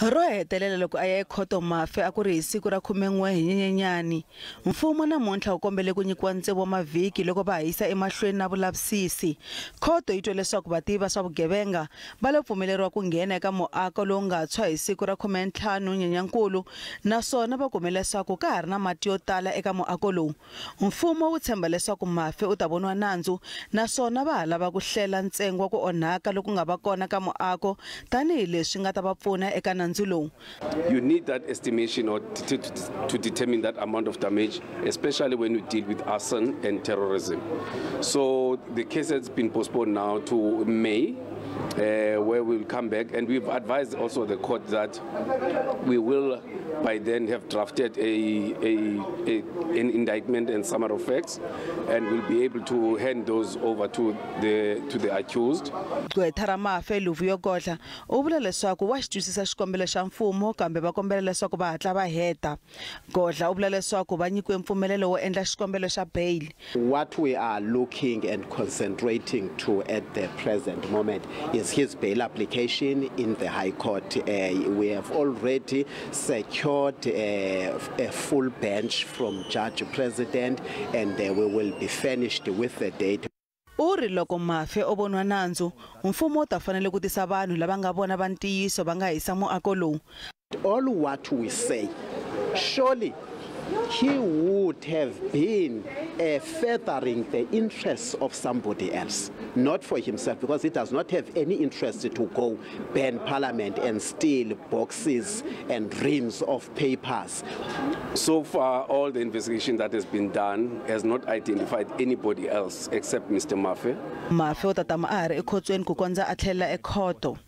Ro hetelela loko a ya ekhoto Mafe a ku ri hi siku ra 11 hi Nyenyenyani. Mfumo namuntlha wu kombele ku nyikiwa ntsevu wa mavhiki loko va hisa emahlweni na vulavisisi. Khoto yi twe leswaku vativi va swa vugevenga va lo pfumeleriwa ku nghena eka muako lowu nga tshwa hi siku ra 15 Nyenyankulu, naswona va kumele leswaku ka ha ri na mati yo tala eka muako lowu. Mfumo wu tshemba leswaku Mafe u ta voniwa nandzu, naswona va ha lava ku hlela ntsengo wa ku onhaka loku nga va kona ka muako tanihi leswi nga ta va pfuna eka Nandzu lowu. You need that estimation or to determine that amount of damage, especially when you deal with arson and terrorism. So the case has been postponed now to May, where we'll come back, and we've advised also the court that we will by then have drafted an indictment and summary of facts, and we'll be able to hand those over to the accused. Mafe Luvuyo Godla u vula leswaku wa xitwisisa xikombelo xa mfumo kambe va kombela leswaku va hatla va heta. Godla u vula leswaku va nyikiwe mpfumelelo wo endla xikombelo xa bail. What we are looking and concentrating to at the present moment is his bail application in the High Court. We have already secured a full bench from Judge President, and we will be finished with the date. Uri loko Mafe o vonwa nandzu, mfumo ta fanele ku tisa vanhu lava nga vona va ntiyiso va nga hisa muako lowu. All what we say, surely he would have been furthering the interests of somebody else, not for himself, because he does not have any interest to go ban Parliament and steal boxes and reams of papers. So far, all the investigation that has been done has not identified anybody else except Mr. Mafe. Mafe o tatama a ha ri ekhotsweni ku kondza a tlhelela ekhoto.